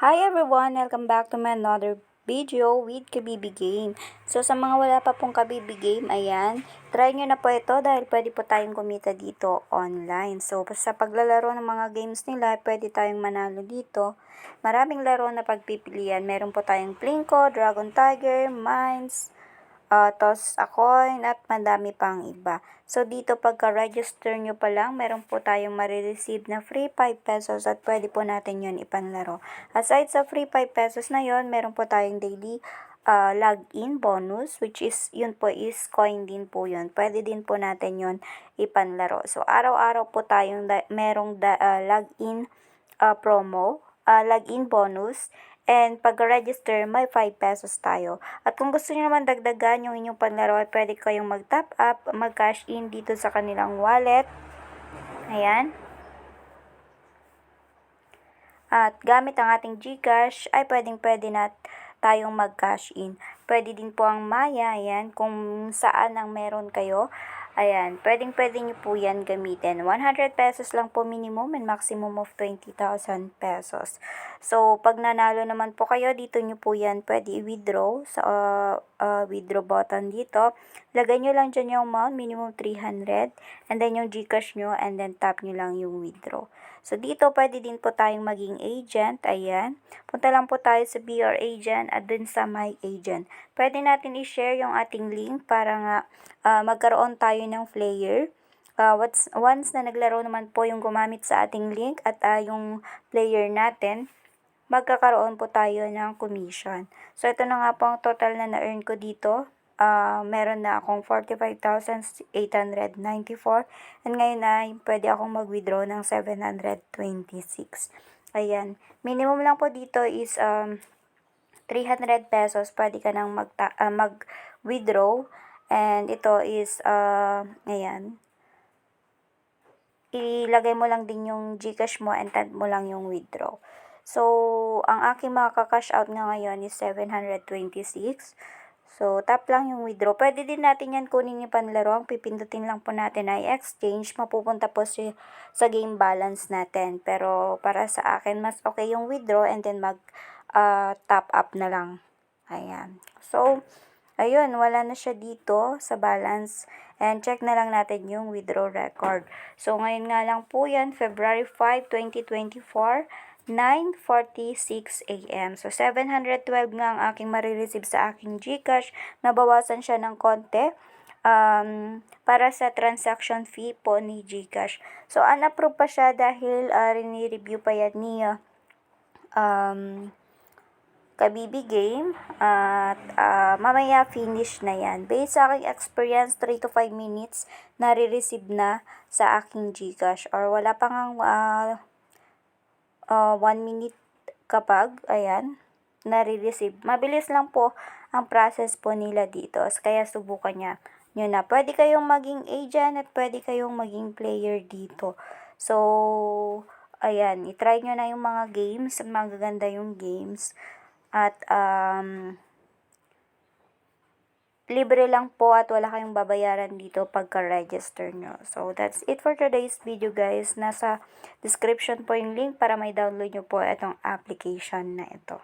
Hi everyone! Welcome back to my another video with Kabibi Game. So sa mga wala pa pong Kabibi Game, ayan, try nyo na po ito dahil pwede po tayong kumita dito online. So sa paglalaro ng mga games nila, pwede tayong manalo dito. Maraming laro na pagpipilian. Meron po tayong Plinko, Dragon Tiger, Mines, toss a coin at madami pang iba. So dito pagka-register nyo pa lang, meron po tayong marireceive na free 5 pesos at pwede po natin yon ipanlaro. Aside sa free 5 pesos na yon, meron po tayong daily login bonus, which is yun po is coin din po yun. Pwede din po natin yon ipanlaro. So araw-araw po tayong merong login promo, login bonus. And pag-register, may 5 pesos tayo. At kung gusto niyo naman dagdagan yung inyong panlaro, ay pwede kayong mag-top up, mag-cash in dito sa kanilang wallet. Ayan. At gamit ang ating GCash, ay pwede na tayong mag-cash in. Pwede din po ang Maya, ayan, kung saan ang meron kayo. Ayan, pwede nyo po yan gamitin. 100 pesos lang po minimum and maximum of 20,000 pesos. So, pag nanalo naman po kayo, dito nyo po yan pwede i-withdraw sa withdraw button dito. Lagay nyo lang dyan yung amount, minimum 300. And then yung GCash nyo, and then tap nyo lang yung withdraw. So, dito pwede din po tayong maging agent. Ayan. Punta lang po tayo sa Be Your Agent at dun sa My Agent. Pwede natin i-share yung ating link para nga magkaroon tayo ng player. Once na naglaro naman po yung gumamit sa ating link at yung player natin, magkakaroon po tayo ng commission. So, ito na nga po ang total na na-earn ko dito. Meron na akong 45,894 and ngayon na pwede akong mag-withdraw ng 726. Ayan. Minimum lang po dito is 300 pesos. Pwede ka nang mag-withdraw. And ito is, ayan. Ilagay mo lang din yung GCash mo and tap mo lang yung withdraw. So, ang aking makaka-cash out nga ngayon is 726. So, tap lang yung withdraw. Pwede din natin yan kunin yung panlaro. Ang pipindutin lang po natin ay exchange. Mapupunta po sa game balance natin. Pero para sa akin, mas okay yung withdraw and then mag-top up na lang. Ayan. So, ayun, wala na siya dito sa balance. And check na lang natin yung withdraw record. So, ngayon nga lang po yan, February 5, 2024. 9:46 AM. So, 712 nga ang aking marireceive sa aking GCash. Nabawasan siya ng konti para sa transaction fee po ni GCash. So, unapprove pa siya dahil rini-review pa yan ni Kabibi Game at mamaya finish na yan. Based sa aking experience, 3 to 5 minutes nare-receive na sa aking GCash or wala pa ngang 1 minute kapag, ayan, nare-receive. Mabilis lang po ang process po nila dito. Kaya subukan nyo na. Pwede kayong maging agent at pwede kayong maging player dito. So, ayan, itry nyo na yung mga games. Magaganda yung games. At, libre lang po at wala kayong babayaran dito pagka-register nyo. So, that's it for today's video guys. Nasa description po yung link para may download nyo po itong application na ito.